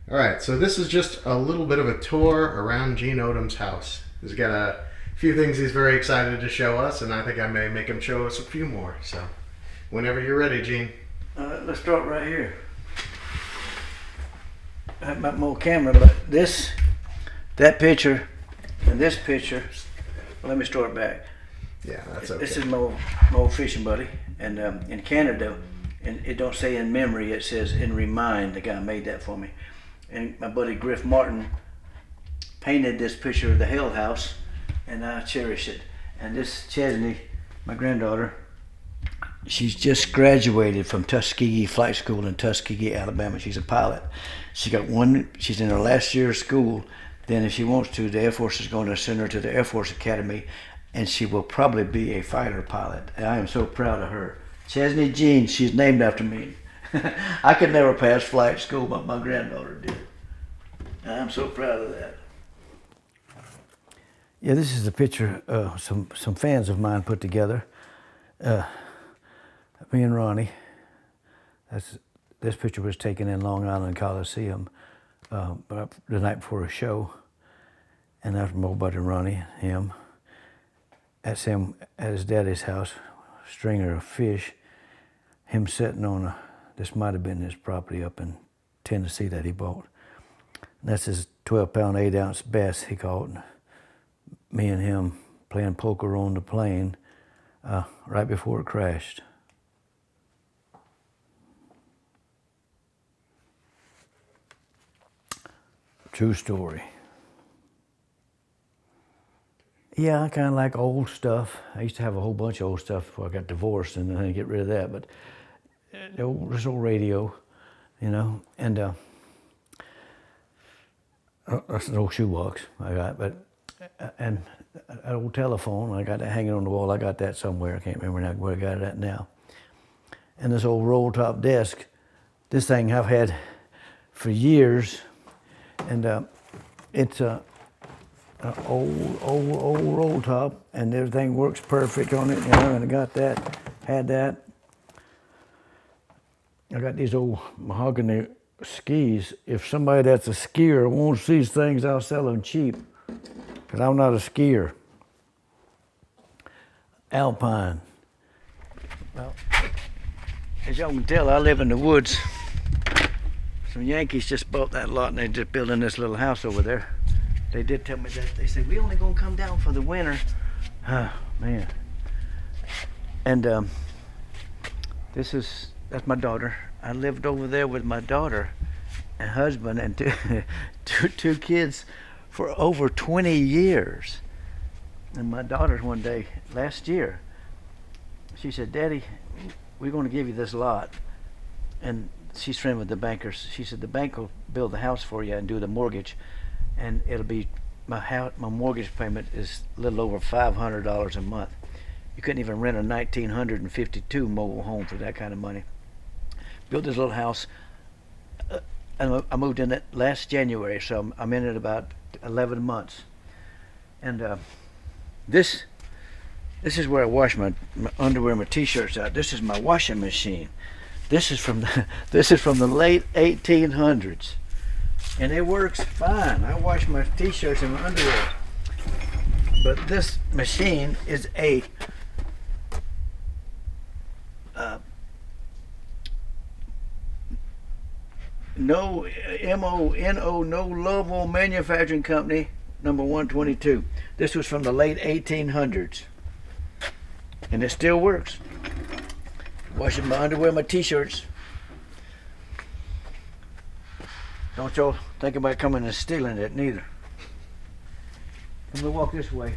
All right, so this is just a little bit of a tour around Gene Odom's house. He's got a few things he's very excited to show us, and I think I may make him show us a few more. So, whenever you're ready, Gene. Let's start right here. I have my more camera, but that picture, and this picture. Let me start back. Yeah, that's okay. This is my old fishing buddy, and in Canada, and it don't say in memory, it says in remind. The guy made that for me. And my buddy Griff Martin painted this picture of the Hell House, and I cherish it. And this Chesney, my granddaughter, she's just graduated from Tuskegee Flight School in Tuskegee, Alabama. She's a pilot. She's in her last year of school. Then if she wants to, the Air Force is going to send her to the Air Force Academy, and she will probably be a fighter pilot. And I am so proud of her. Chesney Jean, she's named after me. I could never pass flight school, but my granddaughter did. I'm so proud of that. Yeah, this is a picture some fans of mine put together. Me and Ronnie. This picture was taken in Long Island Coliseum the night before a show. And that's my buddy Ronnie, him. That's him at his daddy's house, stringer of fish. Him sitting on this might have been his property up in Tennessee that he bought. And that's his 12-pound, 8-ounce bass he caught. Me and him playing poker on the plane right before it crashed. True story. Yeah, I kind of like old stuff. I used to have a whole bunch of old stuff before I got divorced, and then I had to get rid of that. But this old radio, you know, and that's an old shoebox I got. But and an old telephone, I got that hanging on the wall. I got that somewhere. I can't remember now where I got it at now. And this old roll-top desk, this thing I've had for years, and it's a old roll top, and everything works perfect on it, you know, and I got that, had that. I got these old mahogany skis. If somebody that's a skier wants these things, I'll sell them cheap, because I'm not a skier. Alpine. Well, as y'all can tell, I live in the woods. Some Yankees just bought that lot, and they're just building this little house over there. They did tell me that. They said, we only gonna come down for the winter. Oh, man. And that's my daughter. I lived over there with my daughter and husband and two kids for over 20 years. And my daughter one day, last year, she said, Daddy, we're gonna give you this lot. And she's friend with the bankers. She said, the bank will build the house for you and do the mortgage. And it'll be, my mortgage payment is a little over $500 a month. You couldn't even rent a 1952 mobile home for that kind of money. Built this little house, and I moved in it last January, so I'm in it about 11 months. And this is where I wash my underwear and my t-shirts out. This is my washing machine. This is from the late 1800s. And it works fine. I wash my t-shirts and my underwear. But this machine is a no Lovell Manufacturing Company, number 122. This was from the late 1800s. And it still works. Washing my underwear, my t-shirts. Don't y'all think about coming and stealing it neither. I'm gonna walk this way.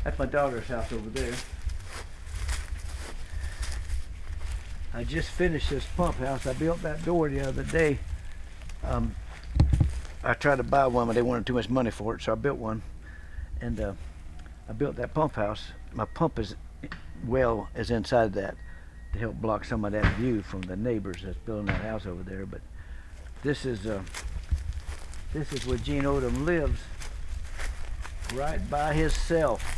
That's my daughter's house over there. I just finished this pump house. I built that door the other day. I tried to buy one, but they wanted too much money for it, so I built one. And I built that pump house. My pump is inside that to help block some of that view from the neighbors that's building that house over there. But this is where Gene Odom lives, right by himself.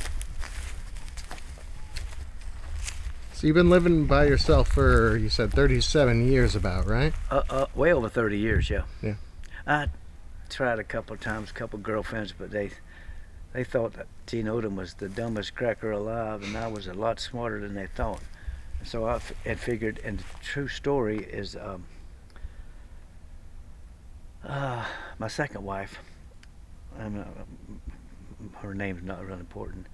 So you've been living by yourself for, you said, 37 years about, right? Way over 30 years, yeah. Yeah. I tried a couple of times, a couple of girlfriends, but they thought that Gene Odom was the dumbest cracker alive, and I was a lot smarter than they thought. So I had figured, and the true story is my second wife, her name's not really important.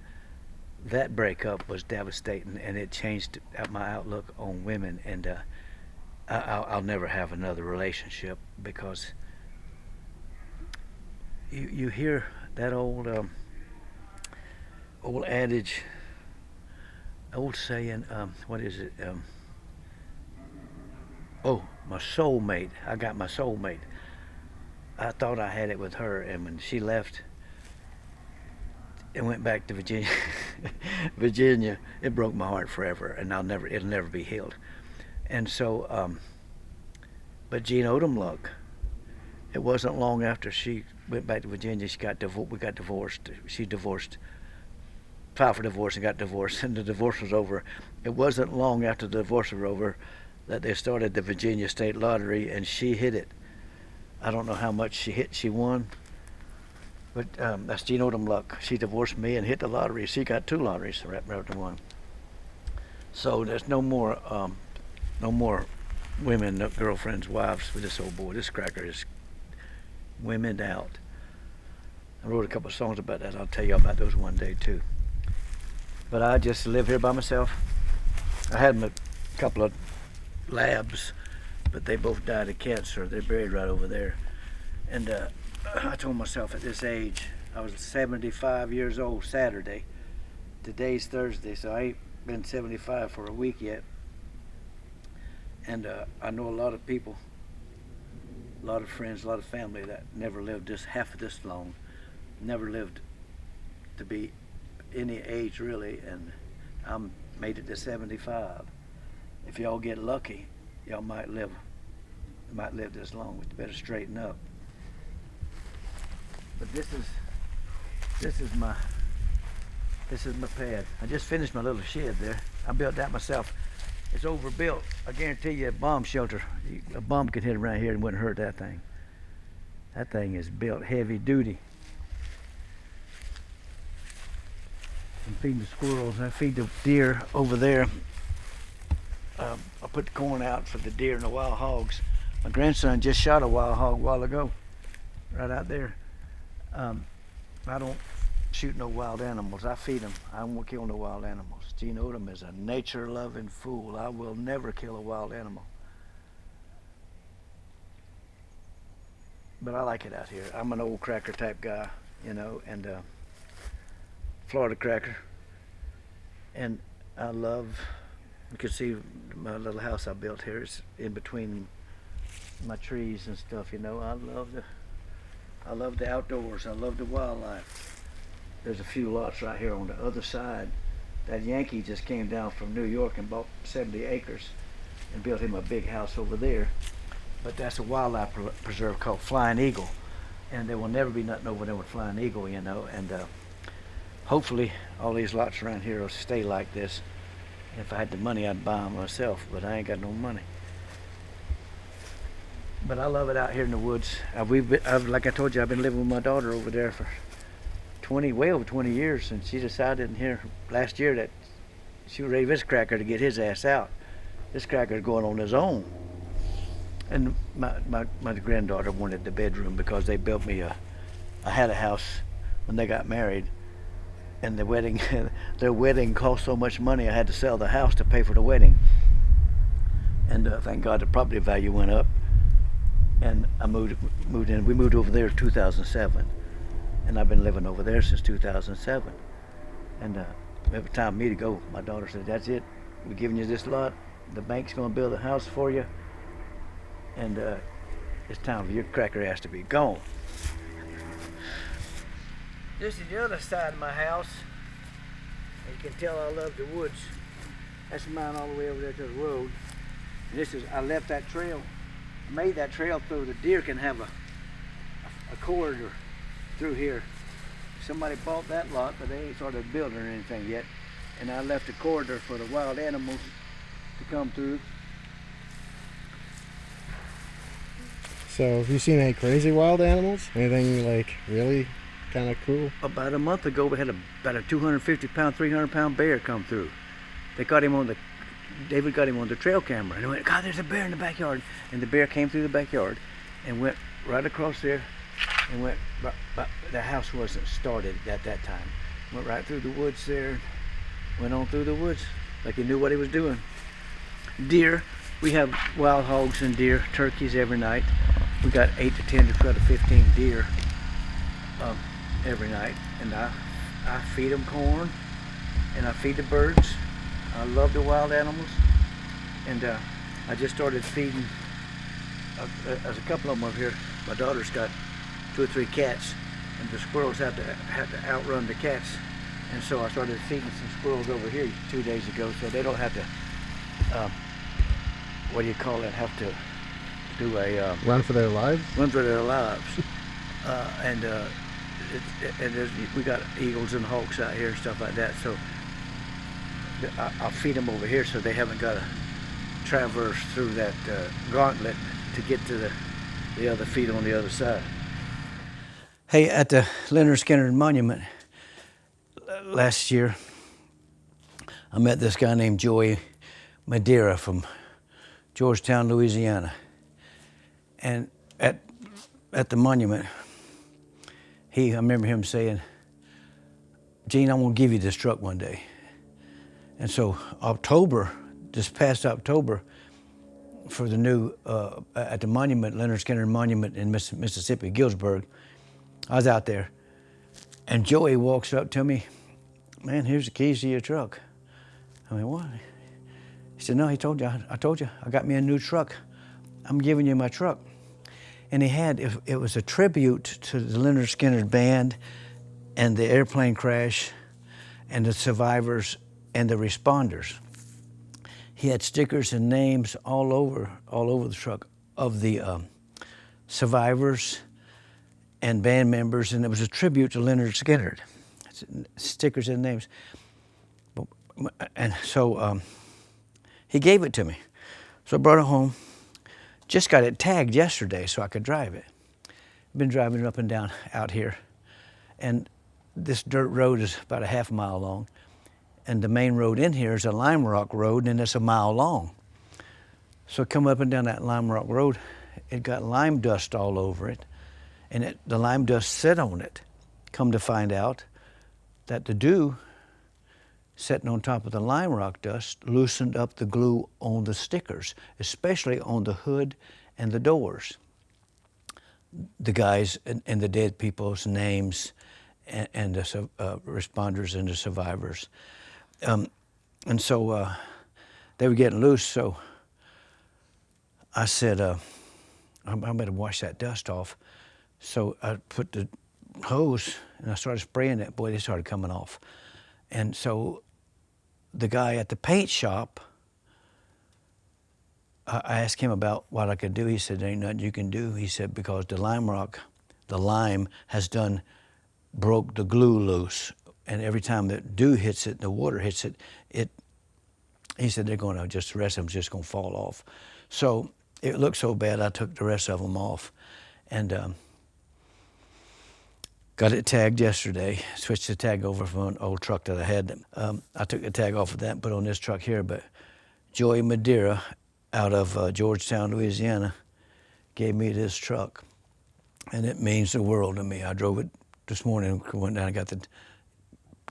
That breakup was devastating, and it changed my outlook on women. And I'll never have another relationship because you hear that old adage, old saying. What is it? Oh, my soulmate. I got my soulmate. I thought I had it with her, and when she left and went back to Virginia, Virginia, it broke my heart forever, and it'll never be healed. And so, but Gene Odom luck. It wasn't long after she went back to Virginia. We got divorced. She divorced, filed for divorce, and got divorced, and the divorce was over. It wasn't long after the divorce was over that they started the Virginia State Lottery, and she hit it. I don't know how much she hit. She won, but that's Gene Odom luck. She divorced me and hit the lottery. She got 2 lotteries wrapped around one. So there's no more women, no girlfriends, wives with this old boy. This cracker is women out. I wrote a couple of songs about that. I'll tell you about those one day too. But I just live here by myself. I had a couple of labs, but they both died of cancer. They're buried right over there. And I told myself at this age, I was 75 years old Saturday. Today's Thursday, so I ain't been 75 for a week yet. And I know a lot of people, a lot of friends, a lot of family that never lived this half of this long, never lived to be any age really, and I'm made it to 75. If y'all get lucky, y'all might live this long. But you better straighten up. But this is my pad. I just finished my little shed there. I built that myself. It's overbuilt. I guarantee you a bomb shelter. A bomb could hit around here and wouldn't hurt that thing. That thing is built heavy duty. I'm feeding the squirrels. I feed the deer over there. I put the corn out for the deer and the wild hogs. My grandson just shot a wild hog a while ago, right out there. I don't shoot no wild animals. I feed them. I won't kill no wild animals. Gene Odom is a nature-loving fool. I will never kill a wild animal. But I like it out here. I'm an old cracker type guy, and Florida cracker. And I love, you can see my little house I built here. It's in between my trees and stuff, I love the outdoors. I love the wildlife. There's a few lots right here on the other side. That Yankee just came down from New York and bought 70 acres and built him a big house over there. But that's a wildlife preserve called Flying Eagle. And there will never be nothing over there with Flying Eagle, and hopefully all these lots around here will stay like this. If I had the money, I'd buy them myself, but I ain't got no money. But I love it out here in the woods. Like I told you, I've been living with my daughter over there for way over 20 years, and she decided in here last year that she would raise this cracker to get his ass out. This cracker's going on his own. And my granddaughter wanted the bedroom because they built me I had a house when they got married, and their wedding cost so much money I had to sell the house to pay for the wedding. And thank God the property value went up, and I moved in. We moved over there in 2007, and I've been living over there since 2007. And every time me to go, my daughter said, "That's it. We're giving you this lot. The bank's going to build a house for you, and it's time for your cracker ass to be gone." This is the other side of my house. You can tell I love the woods. That's mine all the way over there to the road. And I left that trail, made that trail so the deer can have a corridor through here. Somebody bought that lot, but they ain't started building or anything yet. And I left a corridor for the wild animals to come through. So have you seen any crazy wild animals? Anything like really kind of cool? About a month ago, we had about a 250-pound, 300-pound bear come through. David got him on the trail camera, and he went, God, there's a bear in the backyard. And the bear came through the backyard and went right across there and went, but the house wasn't started at that time. Went right through the woods there, went on through the woods like he knew what he was doing. Deer, we have wild hogs and deer, turkeys every night. We got 8 to 10 to 12 to 15 deer every night, and I feed them corn, and I feed the birds. I love the wild animals, and I just started feeding. There's a couple of them over here. My daughter's got 2 or 3 cats, and the squirrels have to outrun the cats, and so I started feeding some squirrels over here 2 days ago, so they don't have to. What do you call it? Have to do a Run for their lives? Run for their lives, and we got eagles and hawks out here and stuff like that. So I'll feed them over here, so they haven't got to traverse through that gauntlet to get to the other feed on the other side. Hey, at the Leonard Skinner Monument last year, I met this guy named Joey Madeira from Georgetown, Louisiana. And at the monument, I remember him saying, Gene, I'm gonna give you this truck one day. And so this past October, for the new, at the monument, Leonard Skinner Monument in Mississippi, Gillsburg, I was out there, and Joey walks up to me, man, here's the keys to your truck. I mean, what? He said, no, I told you, I got me a new truck. I'm giving you my truck. And it was a tribute to the Leonard Skinner band and the airplane crash and the survivors and the responders. He had stickers and names all over the truck of the survivors and band members, and it was a tribute to Leonard Skinner. Stickers and names. And so he gave it to me. So I brought it home. Just got it tagged yesterday so I could drive it. Been driving it up and down out here. And this dirt road is about a half mile long. And the main road in here is a lime rock road, and it's a mile long. So come up and down that lime rock road, it got lime dust all over it. And the lime dust set on it. Come to find out that the dew sitting on top of the lime rock dust loosened up the glue on the stickers, especially on the hood and the doors. The guys and the dead people's names and the responders and the survivors. And so they were getting loose, so I said, I better wash that dust off. So I put the hose and I started spraying it. Boy, they started coming off. And so the guy at the paint shop, I asked him about what I could do. He said, there ain't nothing you can do. He said, because the lime has broke the glue loose. And every time the dew hits it, the water hits it, he said, the rest of them's just gonna fall off. So it looked so bad, I took the rest of them off. And got it tagged yesterday, switched the tag over from an old truck that I had. I took the tag off of that and put on this truck here, but Joey Madeira out of Georgetown, Louisiana, gave me this truck. And it means the world to me. I drove it this morning, went down and got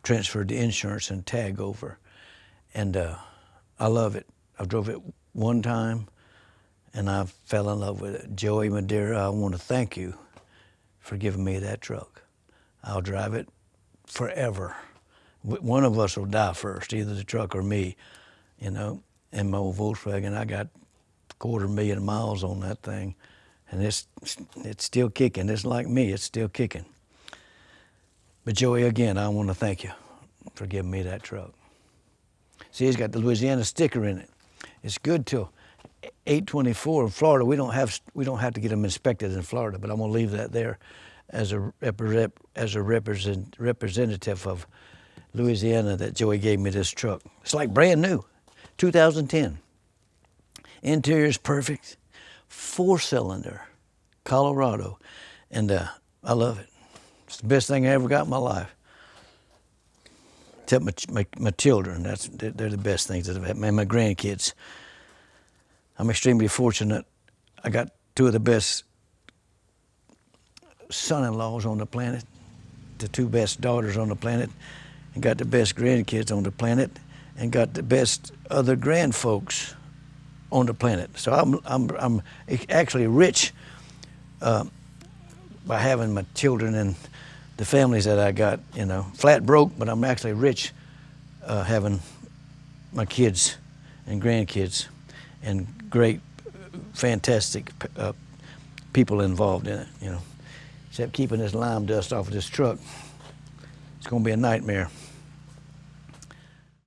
transferred the insurance and tag over. And I love it. I drove it one time and I fell in love with it. Joey Madeira, I want to thank you for giving me that truck. I'll drive it forever. One of us will die first, either the truck or me, you know. In my old Volkswagen, I got 250,000 miles on that thing, and it's still kicking. It's like me, it's still kicking. But Joey, again, I want to thank you for giving me that truck. See, it's got the Louisiana sticker in it. It's good till 824 in Florida. We don't have to get them inspected in Florida, but I'm gonna leave that there as a representative of Louisiana that Joey gave me this truck. It's like brand new, 2010. Interior's perfect, 4-cylinder Colorado, and I love it. It's the best thing I ever got in my life. Except my children, they're the best things that I've had. And my grandkids. I'm extremely fortunate. I got two of the best son-in-laws on the planet, the two best daughters on the planet, and got the best grandkids on the planet, and got the best other grandfolks on the planet. So I'm actually rich by having my children and the families that I got. You know, flat broke, but I'm actually rich having my kids and grandkids and great, fantastic people involved in it. You know, except keeping this lime dust off of this truck, it's going to be a nightmare.